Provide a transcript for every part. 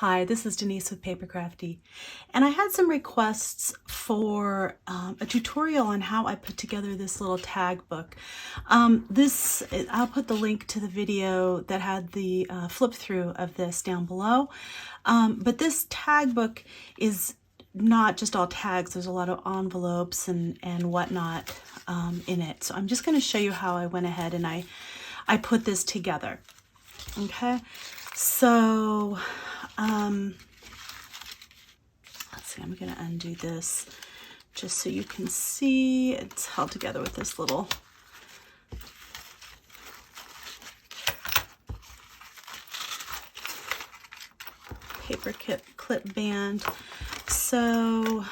Hi, this is Denise with Paper Crafty, and I had some requests for a tutorial on how I put together this little tag book. I'll put the link to the video that had the flip through of this down below, but this tag book is not just all tags. There's a lot of envelopes and whatnot in it. So I'm just going to show you how I went ahead and I put this together. Okay, so let's see, I'm going to undo this just so you can see it's held together with this little paper clip band. So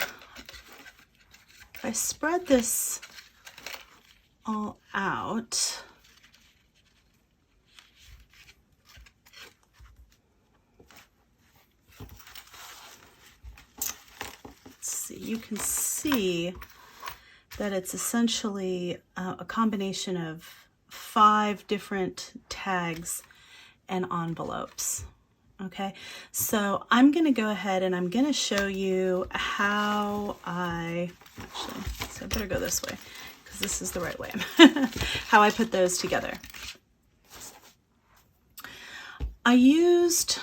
if I spread this all out, you can see that it's essentially a combination of 5 different tags and envelopes. Okay, so I'm going to go ahead and I'm going to show you how I better go this way because this is the right way. How I put those together. I used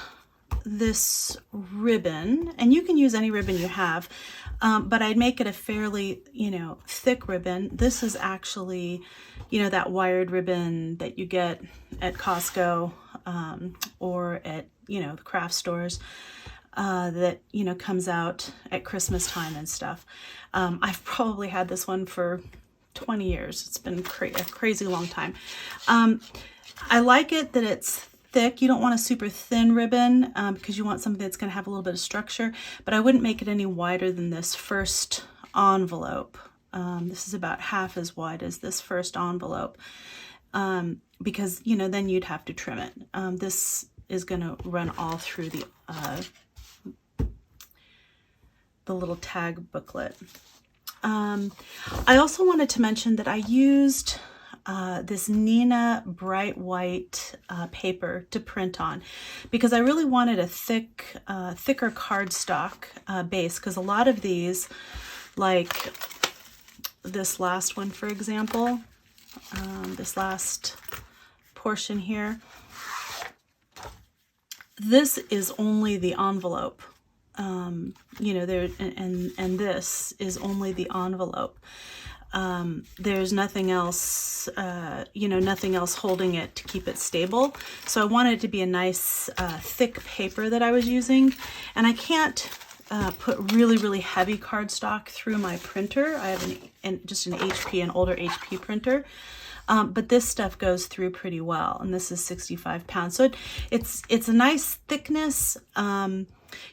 this ribbon, and you can use any ribbon you have, but I'd make it a fairly, thick ribbon. This is actually, that wired ribbon that you get at Costco or at, the craft stores that, comes out at Christmas time and stuff. I've probably had this one for 20 years. It's been a crazy long time. I like it that it's thick. You don't want a super thin ribbon because you want something that's going to have a little bit of structure, but I wouldn't make it any wider than this first envelope. This is about half as wide as this first envelope because, then you'd have to trim it. This is going to run all through the little tag booklet. I also wanted to mention that I used this Nina bright white paper to print on because I really wanted a thicker cardstock base, because a lot of these, like this last one for example, this last portion here, this is only the envelope. There and this is only the envelope. There's nothing else, nothing else holding it to keep it stable. So I wanted it to be a nice thick paper that I was using, and I can't put really heavy cardstock through my printer. I have just an HP, an older HP printer. But this stuff goes through pretty well, and this is 65 pounds. So it's a nice thickness.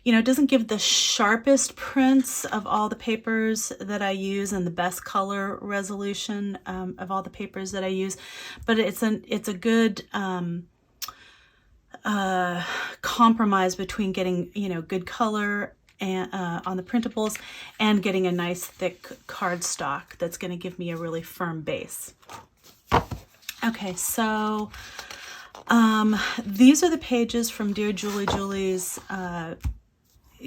It doesn't give the sharpest prints of all the papers that I use and the best color resolution of all the papers that I use, but it's a good compromise between getting good color and on the printables and getting a nice thick cardstock that's going to give me a really firm base. Okay, so these are the pages from Dear Julie Julie's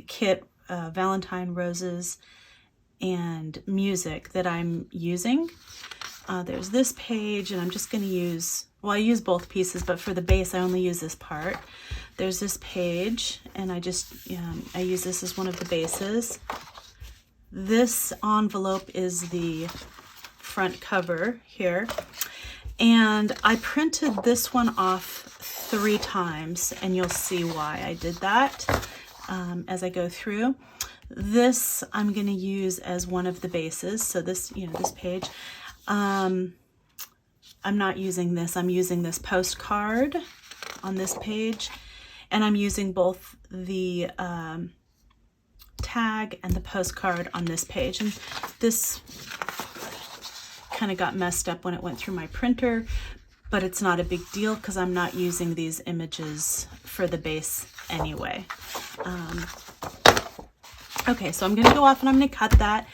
kit, Valentine Roses and Music, that I'm using. There's this page, and I'm just going to use, I use both pieces, but for the base I only use this part. There's this page, and I use this as one of the bases. This envelope is the front cover here. And I printed this one off 3 times, and you'll see why I did that as I go through. This I'm going to use as one of the bases. So this, this page, I'm not using this. I'm using this postcard on this page, and I'm using both the tag and the postcard on this page. And this kind of got messed up when it went through my printer, but it's not a big deal because I'm not using these images for the base anyway. Okay, so I'm going to go off and I'm going to cut that,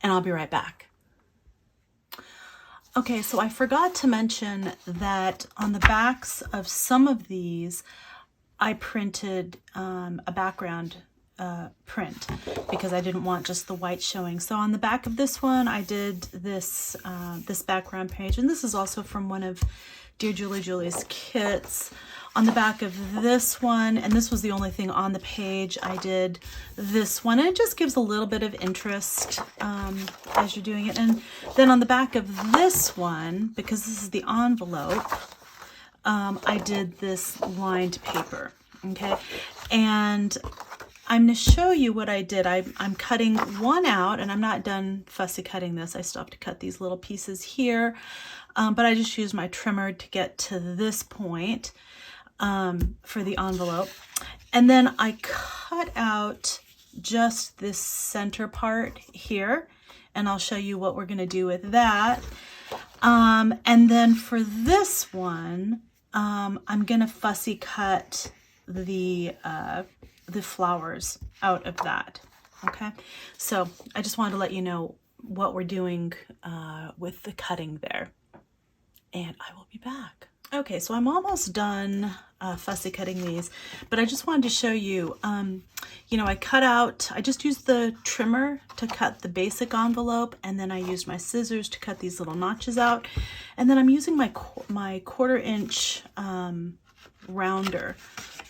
and I'll be right back. Okay, so I forgot to mention that on the backs of some of these, I printed a background print because I didn't want just the white showing. So on the back of this one, I did this this background page, and this is also from one of Dear Julie Julie's kits. On the back of this one, and this was the only thing on the page, I did this one, and it just gives a little bit of interest as you're doing it. And then on the back of this one, because this is the envelope, I did this lined paper, okay? And I'm going to show you what I did. I'm cutting one out, and I'm not done fussy cutting this. I still have to cut these little pieces here, but I just used my trimmer to get to this point for the envelope. And then I cut out just this center part here, and I'll show you what we're going to do with that. And then for this one, I'm going to fussy cut the flowers out of that. Okay, so I just wanted to let you know what we're doing with the cutting there, and I will be back. Okay, so I'm almost done fussy cutting these, but I just wanted to show you, you know, I just used the trimmer to cut the basic envelope, and then I used my scissors to cut these little notches out, and then I'm using my 1/4 inch rounder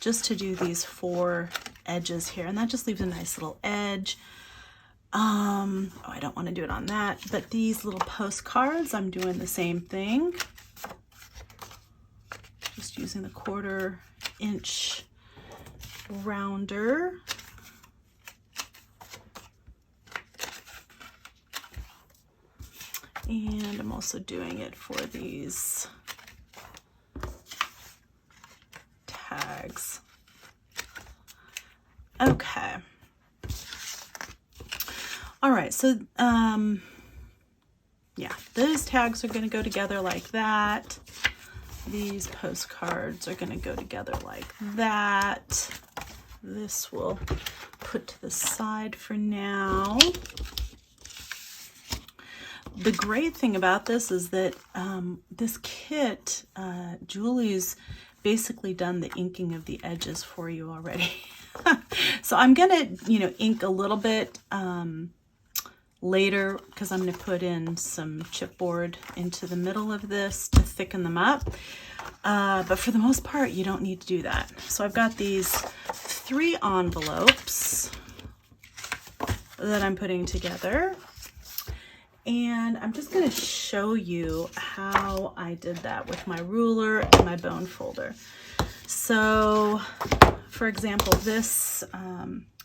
just to do these 4 edges here, and that just leaves a nice little edge. Oh, I don't want to do it on that, but these little postcards, I'm doing the same thing. Just using the 1/4 inch rounder. And I'm also doing it for these tags. Okay. All right, so yeah, those tags are going to go together like that. These postcards are going to go together like that. This will put to the side for now. The great thing about this is that this kit, Julie's basically done the inking of the edges for you already. So I'm gonna, you know, ink a little bit later, because I'm going to put in some chipboard into the middle of this to thicken them up. But for the most part, you don't need to do that. So I've got these 3 envelopes that I'm putting together. And I'm just going to show you how I did that with my ruler and my bone folder. So, for example, this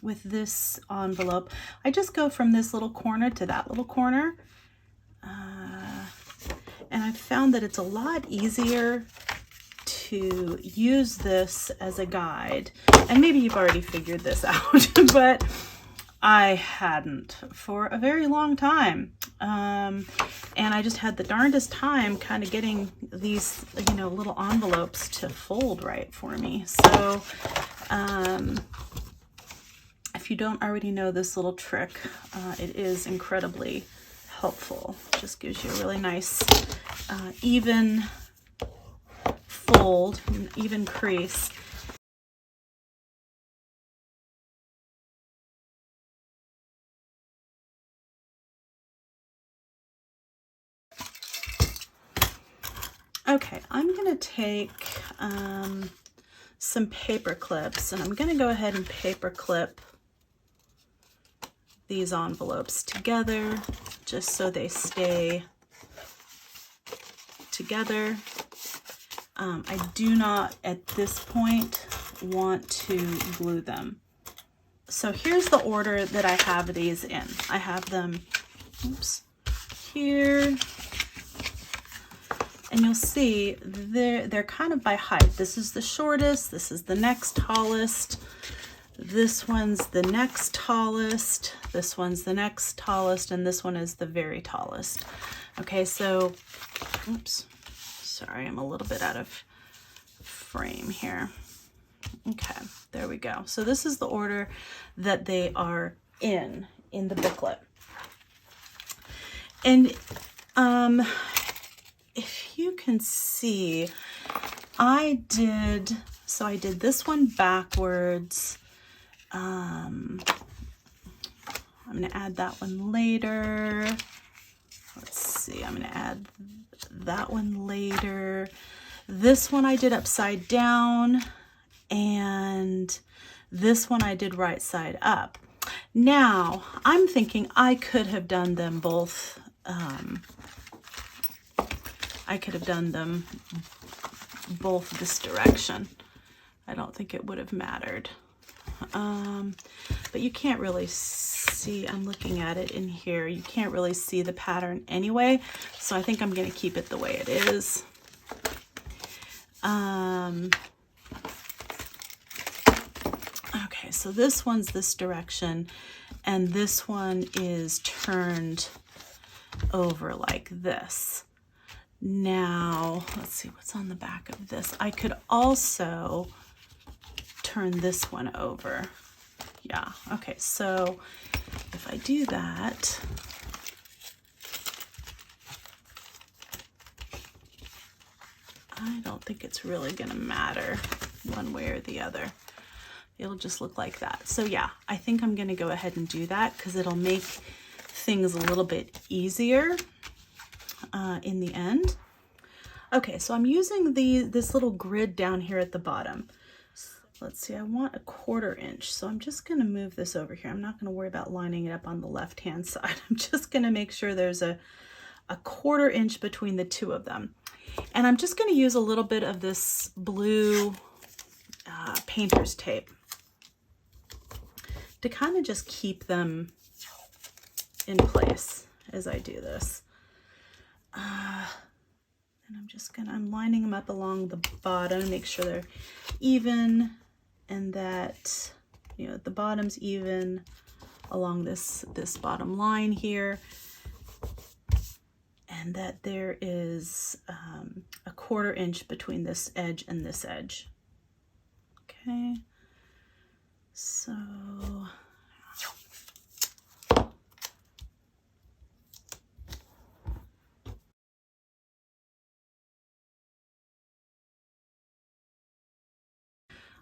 with this envelope, I just go from this little corner to that little corner. And I've found that it's a lot easier to use this as a guide. And maybe you've already figured this out, but I hadn't for a very long time. And I just had the darndest time kind of getting these, you know, little envelopes to fold right for me. So, if you don't already know this little trick, it is incredibly helpful. It just gives you a really nice, even fold, even crease. Okay, I'm going to take some paper clips, and I'm going to go ahead and paper clip these envelopes together just so they stay together. I do not at this point want to glue them. So here's the order that I have these in. I have them, oops, here. And you'll see they're kind of by height. This is the shortest, this is the next tallest, this one's the next tallest, this one's the next tallest, and this one is the very tallest. Okay, so, oops, sorry, I'm a little bit out of frame here. Okay, there we go. So this is the order that they are in the booklet. And if you can see, I did So I did this one backwards. I'm going to add that one later. Let's see, I'm going to add that one later. This one I did upside down, and this one I did right side up. Now, I'm thinking I could have done them both. I could have done them both this direction. I don't think it would have mattered. But you can't really see, I'm looking at it in here, you can't really see the pattern anyway, so I think I'm going to keep it the way it is. Okay, so this one's this direction, and this one is turned over like this. Now, let's see what's on the back of this. I could also turn this one over. Yeah, okay, so if I do that, I don't think it's really gonna matter one way or the other. It'll just look like that. So yeah, I think I'm gonna go ahead and do that because it'll make things a little bit easier in the end. Okay, so I'm using this little grid down here at the bottom. Let's see, I want a 1/4 inch, so I'm just going to move this over here. I'm not going to worry about lining it up on the left-hand side. I'm just going to make sure there's a 1/4 inch between the two of them. And I'm just going to use a little bit of this blue painter's tape to kind of just keep them in place as I do this. And I'm lining them up along the bottom, make sure they're even, and that, you know, the bottom's even along this bottom line here, and that there is a 1/4 inch between this edge and this edge. Okay, so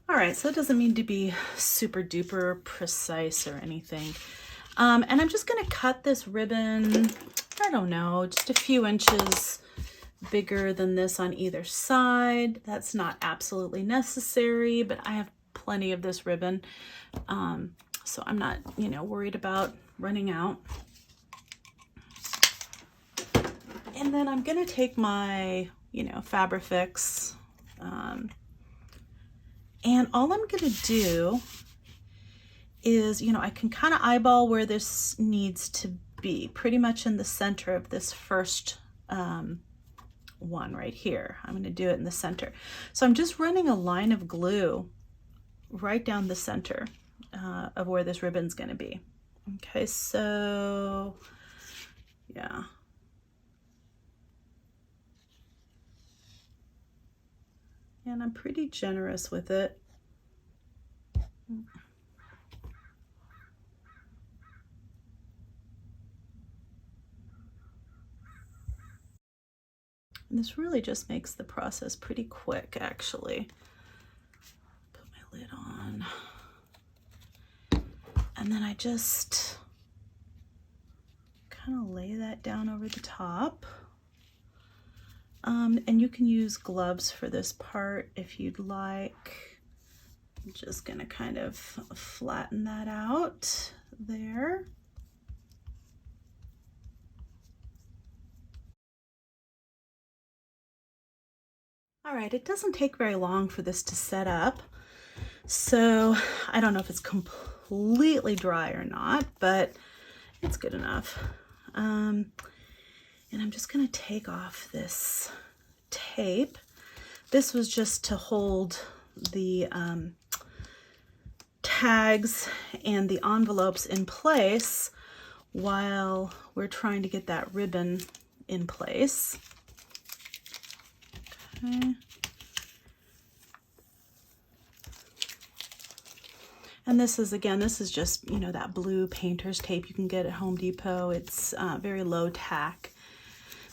all right, so it doesn't mean to be super duper precise or anything. And I'm just gonna cut this ribbon, I don't know, just a few inches bigger than this on either side. That's not absolutely necessary, but I have plenty of this ribbon. So I'm not, you know, worried about running out. And then I'm gonna take my, you know, Fabrifix, and all I'm gonna do is, you know, I can kind of eyeball where this needs to be, pretty much in the center of this first one right here. I'm gonna do it in the center. So I'm just running a line of glue right down the center of where this ribbon's gonna be. Okay, so yeah. And I'm pretty generous with it. And this really just makes the process pretty quick, actually. Put my lid on. And then I just kind of lay that down over the top. And you can use gloves for this part if you'd like. I'm just going to kind of flatten that out there. All right, it doesn't take very long for this to set up. So I don't know if it's completely dry or not, but it's good enough. And I'm just gonna take off this tape. This was just to hold the tags and the envelopes in place while we're trying to get that ribbon in place. Okay. And this is, again, this is just, you know, that blue painter's tape you can get at Home Depot. It's very low tack.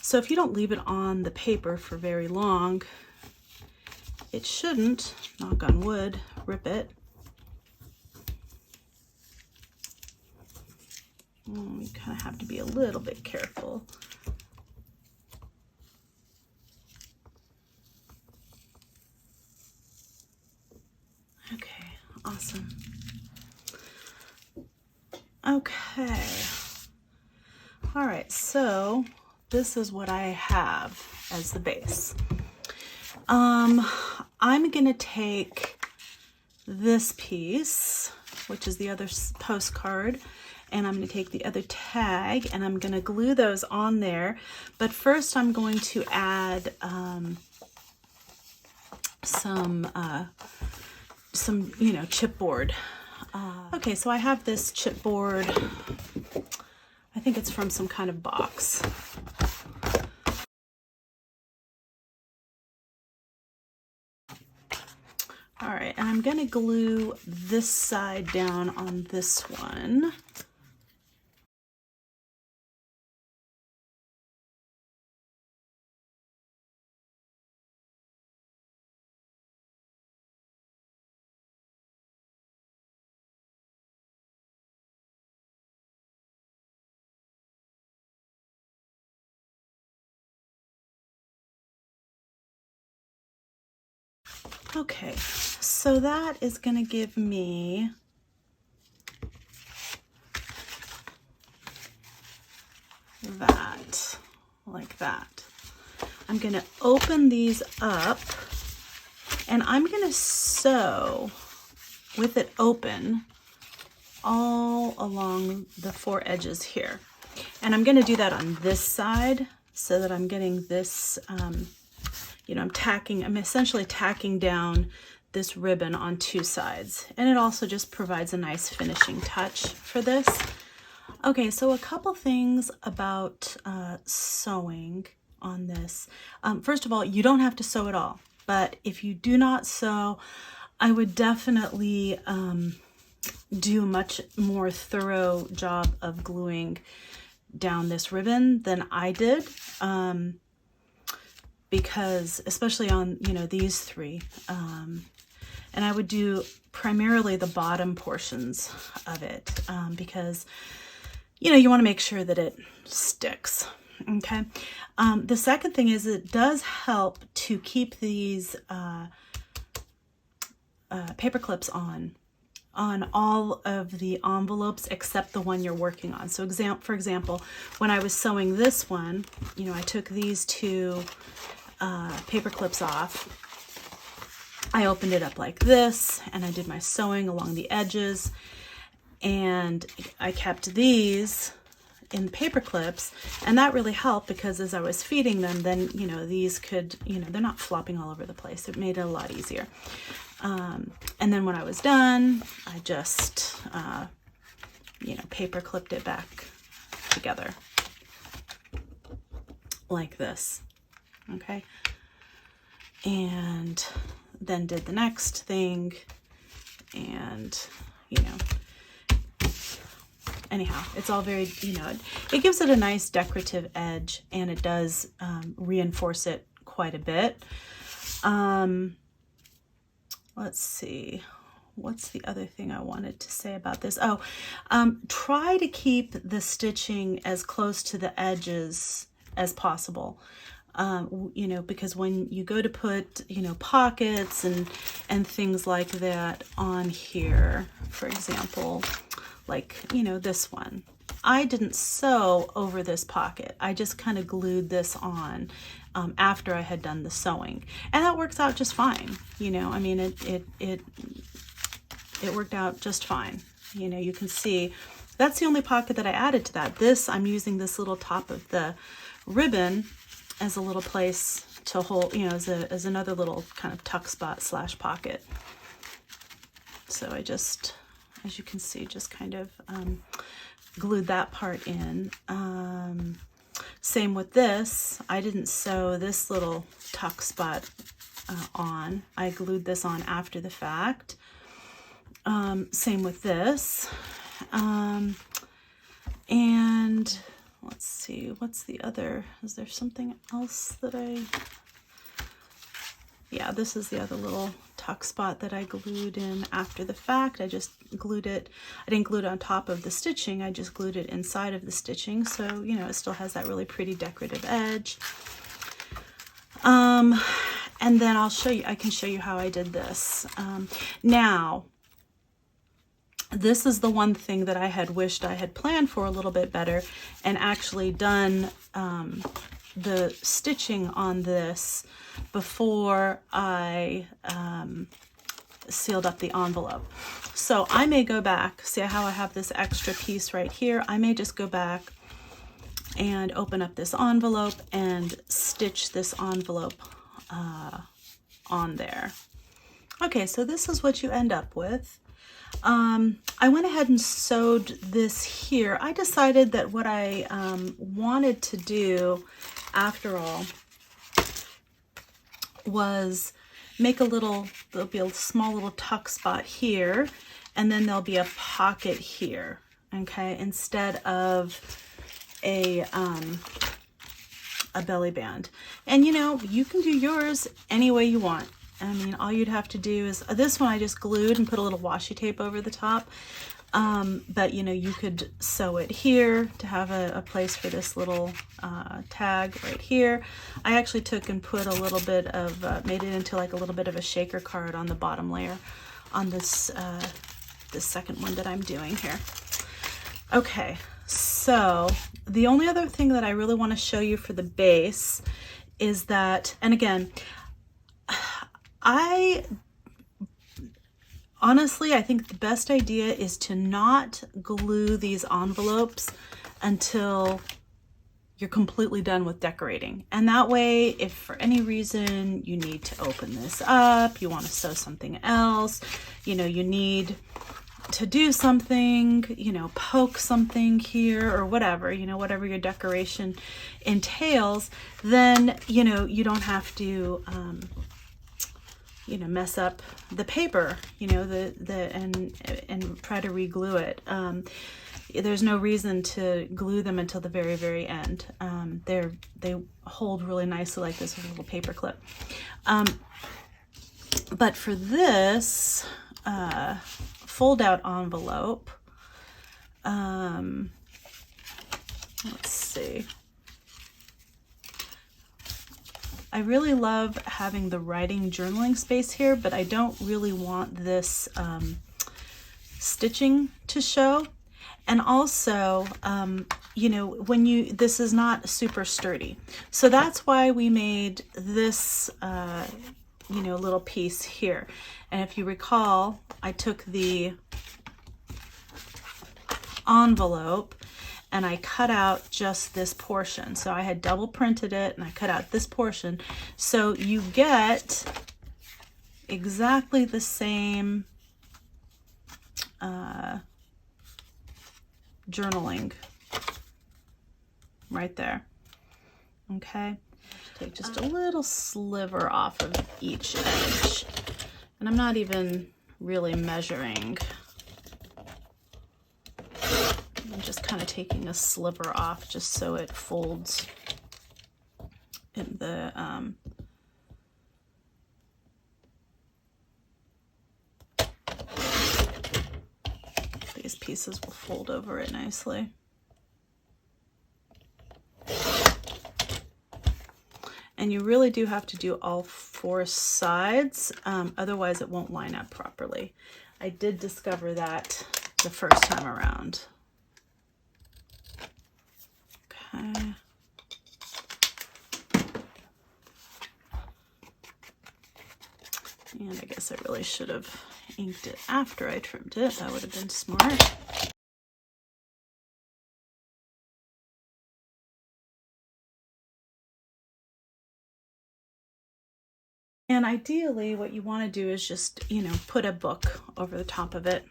So if you don't leave it on the paper for very long, it shouldn't, knock on wood, rip it. You kind of have to be a little bit careful. Okay, awesome. Okay. All right, so this is what I have as the base. I'm gonna take this piece, which is the other postcard, and I'm gonna take the other tag and I'm gonna glue those on there. But first I'm going to add some chipboard. Okay, so I have this chipboard. I think it's from some kind of box. All right, and I'm gonna glue this side down on this one. Okay, so that is going to give me that, like that. I'm going to open these up and I'm going to sew with it open all along the four edges here. And I'm going to do that on this side so that I'm getting this I'm essentially tacking down this ribbon on two sides, and it also just provides a nice finishing touch for this. Okay, so a couple things about sewing on this. First of all, you don't have to sew at all, but if you do not sew, I would definitely do a much more thorough job of gluing down this ribbon than I did. Because especially on, these three, and I would do primarily the bottom portions of it, because, you want to make sure that it sticks. Okay. The second thing is it does help to keep these paper clips on all of the envelopes except the one you're working on. So for example, when I was sewing this one, I took these two paper clips off. I opened it up like this and I did my sewing along the edges, and I kept these in the paper clips, and that really helped because as I was feeding them, then these could, they're not flopping all over the place. It made it a lot easier. And then when I was done, I just paper clipped it back together like this. Okay, and then did the next thing, and anyhow, it's all very, it gives it a nice decorative edge, and it does reinforce it quite a bit. Let's see, what's the other thing I wanted to say about this? Oh, try to keep the stitching as close to the edges as possible. Because when you go to put, pockets and things like that on here, for example, like, this one, I didn't sew over this pocket. I just kind of glued this on after I had done the sewing, and that works out just fine. I mean, it worked out just fine. You can see that's the only pocket that I added to that. I'm using this little top of the ribbon as a little place to hold, as another little kind of tuck spot / pocket. So I just, as you can see, just kind of glued that part in. Same with this. I didn't sew this little tuck spot on. I glued this on after the fact. Same with this. And let's see, what's the other? Is there something else that yeah, this is the other little tuck spot that I glued in after the fact. I just glued it, I didn't glue it on top of the stitching, I just glued it inside of the stitching, so you know, it still has that really pretty decorative edge. And then I'll show you, I can show you how I did this. Now, this is the one thing that I had wished I had planned for a little bit better and actually done the stitching on this before I sealed up the envelope. So I may go back, see how I have this extra piece right here? I may just go back and open up this envelope and stitch this envelope on there. Okay, so this is what you end up with. I went ahead and sewed this here. I decided that what I wanted to do after all was make a little, there'll be a small little tuck spot here, and then there'll be a pocket here, okay, instead of a belly band. And you know, you can do yours any way you want. I mean, all you'd have to do is, this one I just glued and put a little washi tape over the top. But you know, you could sew it here to have a place for this little tag right here. I actually took and put a little bit of, made it into like a little bit of a shaker card on the bottom layer on this, this second one that I'm doing here. Okay, so the only other thing that I really want to show you for the base is that, and again, honestly, I think the best idea is to not glue these envelopes until you're completely done with decorating. And that way, if for any reason you need to open this up, you want to sew something else, you know, you need to do something, you know, poke something here or whatever, you know, whatever your decoration entails, then, you know, you don't have to, you know, mess up the paper, you know, and try to re-glue it. There's no reason to glue them until the very, very end. They hold really nicely like this with a little paper clip. But for this fold out envelope, let's see. I really love having the writing journaling space here, but I don't really want this stitching to show. And also, you know, this is not super sturdy. So that's why we made this, you know, little piece here. And if you recall, I took the envelope and I cut out just this portion. So I had double printed it and I cut out this portion. So you get exactly the same journaling right there. Okay, take just a little sliver off of each edge. And I'm not even really measuring. I'm just kind of taking a sliver off just so it folds in the these pieces will fold over it nicely. And you really do have to do all four sides, otherwise it won't line up properly. I did discover that the first time around. Okay. And I guess I really should have inked it after I trimmed it. That would have been smart. And ideally what you want to do is just, you know, put a book over the top of it,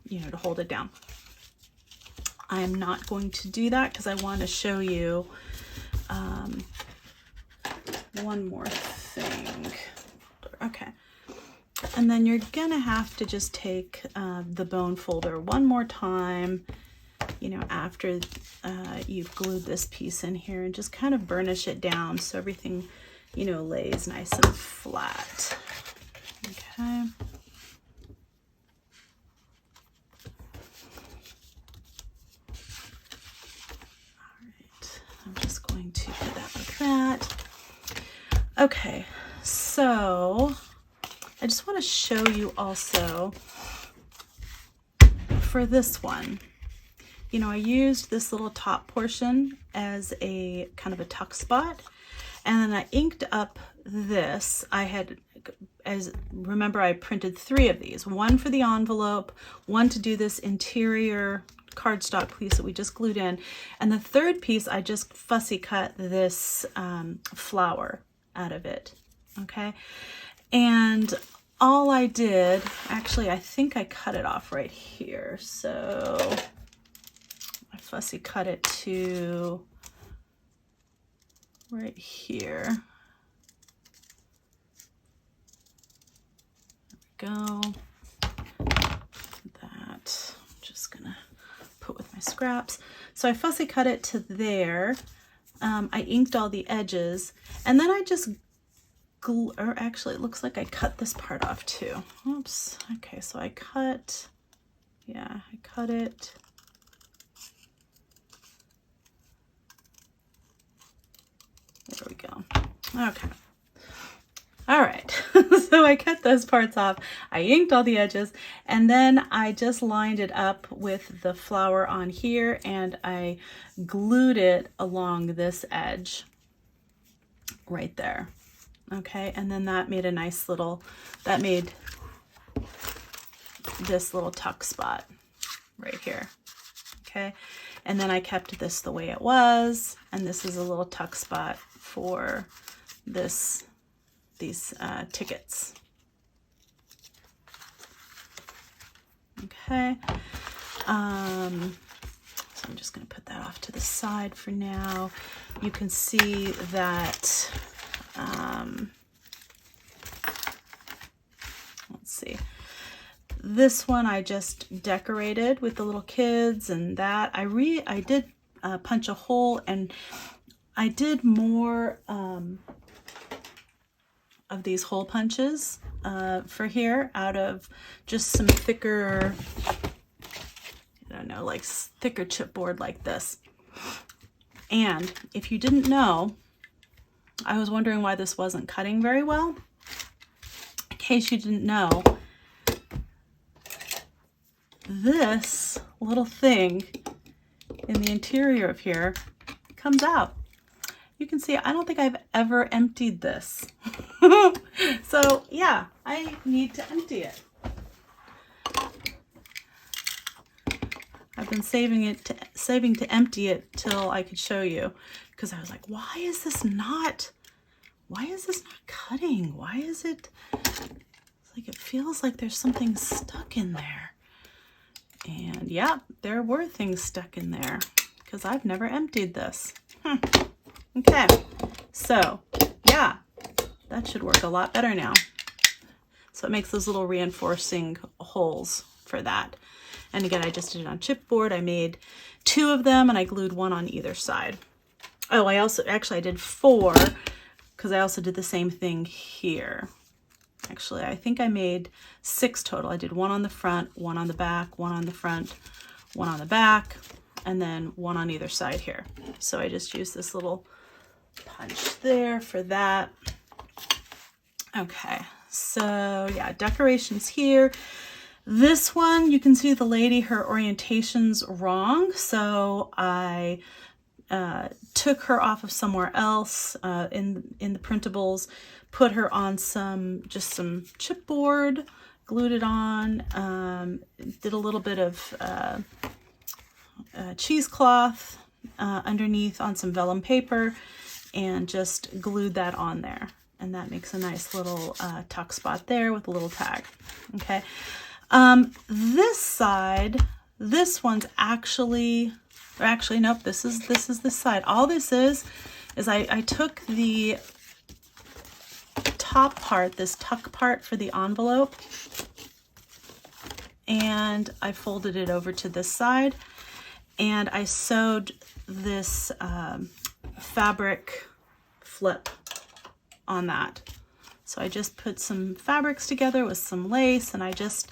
you know, to hold it down. I am not going to do that because I want to show you one more thing. Okay. And then you're gonna have to just take the bone folder one more time, you know, after you've glued this piece in here, and just kind of burnish it down so everything you know, lays nice and flat. Okay. All right, I'm just going to put that like that. Okay, so I just want to show you also for this one, you know, I used this little top portion as a kind of a tuck spot, and then I inked up this. I had, remember I printed 3 of these, one for the envelope, one to do this interior cardstock piece that we just glued in, and the 3rd piece I just fussy cut this flower out of it. Okay, and all I did, actually I think I cut it off right here, so I fussy cut it to right here. There we go. That I'm just gonna put with my scraps. So I fussy cut it to there. I inked all the edges, and then I just or actually it looks like I cut this part off too. Oops. Okay, so I cut, yeah, I cut it. There we go. Okay. All right. So I cut those parts off. I inked all the edges, and then I just lined it up with the flower on here, and I glued it along this edge right there. Okay, and then that made a nice little, that made this little tuck spot right here. Okay, and then I kept this the way it was, and this is a little tuck spot for this, these tickets. Okay, so I'm just going to put that off to the side for now. You can see that let's see, this one I just decorated with the little kids, and that I did punch a hole, and I did more of these hole punches for here out of just some thicker, I don't know, like thicker chipboard like this. And if you didn't know, I was wondering why this wasn't cutting very well. In case you didn't know, this little thing in the interior of here comes out. You can see, I don't think I've ever emptied this. So yeah, I need to empty it. I've been saving to empty it till I could show you, because I was like, why is this not cutting? Why is it, it's like, it feels like there's something stuck in there. And yeah, there were things stuck in there because I've never emptied this. Okay, so yeah, that should work a lot better now. So it makes those little reinforcing holes for that. And again, I just did it on chipboard. I made 2 of them, and I glued 1 on either side. Oh, I also, actually I did 4, because I also did the same thing here. Actually, I think I made 6 total. I did 1 on the front, 1 on the back, 1 on the front, 1 on the back, and then 1 on either side here. So I just used this little punch there for that. Okay, so yeah, decorations here. This one, you can see the lady, her orientation's wrong, so I took her off of somewhere else in the printables, put her on just some chipboard, glued it on, did a little bit of cheesecloth underneath on some vellum paper, and just glued that on there. And that makes a nice little tuck spot there with a little tag. Okay. This side, this one's actually, or actually, nope, this is this side. All this is I took the top part, this tuck part for the envelope, and I folded it over to this side, and I sewed this fabric flip on that. So I just put some fabrics together with some lace, and I just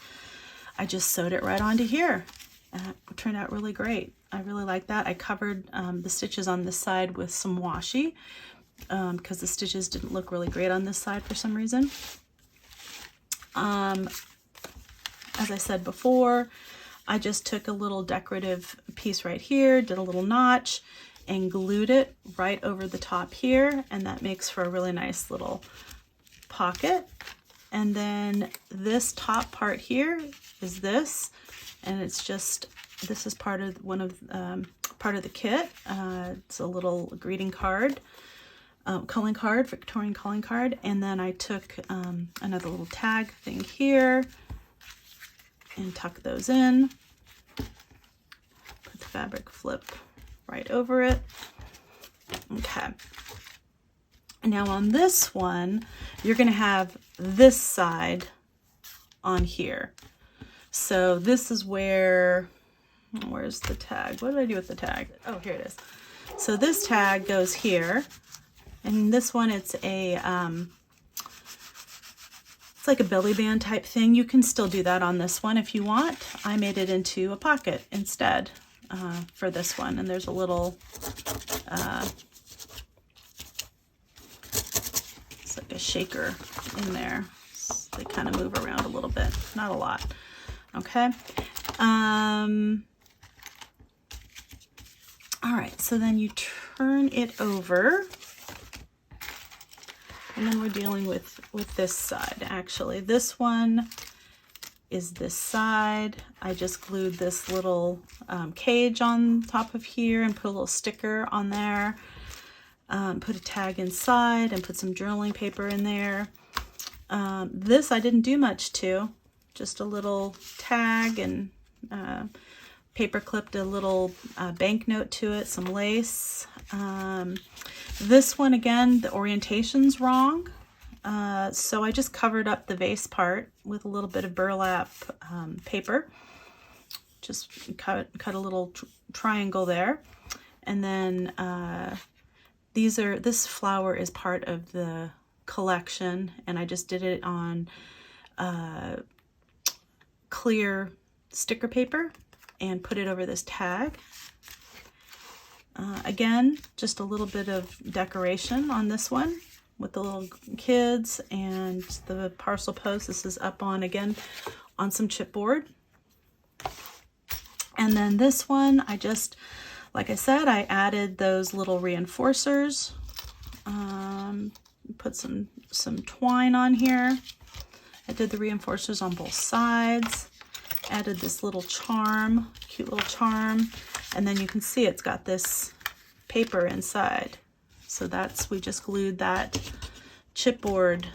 sewed it right onto here. And it turned out really great. I really like that. I covered the stitches on this side with some washi because the stitches didn't look really great on this side for some reason. As I said before, I just took a little decorative piece right here, did a little notch, and glued it right over the top here, and that makes for a really nice little pocket. And then this top part here is this, and it's just, this is part of part of the kit. It's a little greeting card, calling card, Victorian calling card, and then I took another little tag thing here and tuck those in. Put the fabric flip right over it. Okay. Now on this one, you're going to have this side on here. So this is where's the tag? What did I do with the tag? Oh, here it is. So this tag goes here, and this one, it's a it's like a belly band type thing. You can still do that on this one if you want. I made it into a pocket instead for this one, and there's a little it's like a shaker in there. So they kind of move around a little bit, not a lot. Okay. All right, so then you turn it over, and then we're dealing with this side. Actually, this one is this side. I just glued this little cage on top of here and put a little sticker on there. Put a tag inside and put some journaling paper in there. This I didn't do much to, just a little tag and paper clipped a little banknote to it, some lace. This one, again, the orientation's wrong. So I just covered up the vase part with a little bit of burlap paper. Just cut a little triangle there. And then this flower is part of the collection, and I just did it on clear sticker paper and put it over this tag. Again, just a little bit of decoration on this one with the little kids and the parcel post. This is up on, again, on some chipboard. And then this one, I just, like I said, I added those little reinforcers. Put some twine on here. I did the reinforcers on both sides. Added this little charm, cute little charm, and then you can see it's got this paper inside. So we just glued that chipboard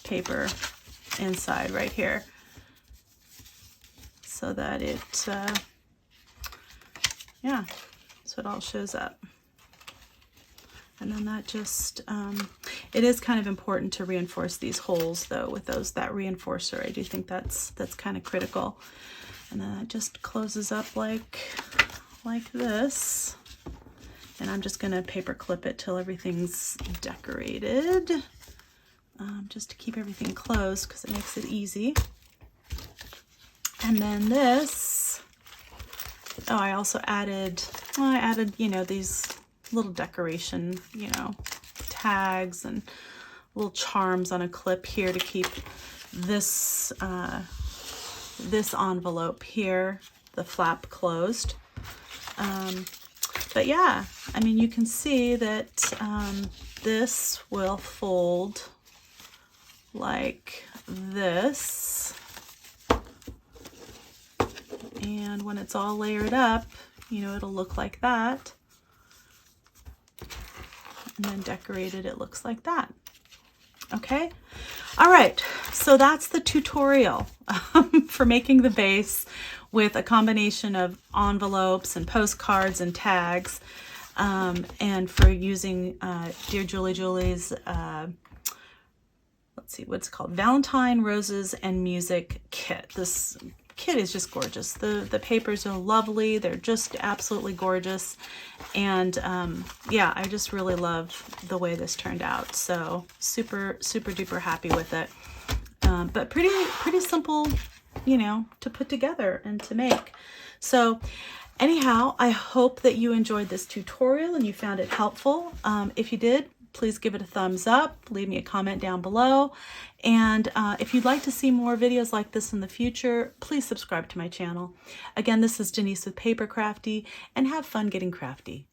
paper inside right here so that it, yeah, so it all shows up. And then that just, it is kind of important to reinforce these holes though with that reinforcer. I do think that's kind of critical. And then that just closes up like this. And I'm just gonna paper clip it till everything's decorated, just to keep everything closed because it makes it easy. And then this, oh, I also added, you know, these little decoration, you know, tags and little charms on a clip here to keep this this envelope here, the flap, closed. But yeah, I mean, you can see that this will fold like this, and when it's all layered up, you know, it'll look like that. And then decorated, it looks like that. Okay. All right. So that's the tutorial for making the base with a combination of envelopes and postcards and tags, and for using Dear Julie Julie's, let's see, what's it called? Valentine Roses and Music Kit. This kit is just gorgeous. The papers are lovely. They're just absolutely gorgeous. And yeah, I just really love the way this turned out. So super, super duper happy with it. But pretty simple, you know, to put together and to make. So anyhow, I hope that you enjoyed this tutorial and you found it helpful. If you did, please give it a thumbs up, leave me a comment down below. And if you'd like to see more videos like this in the future, please subscribe to my channel. Again, this is Denise with Paper Crafty, and have fun getting crafty.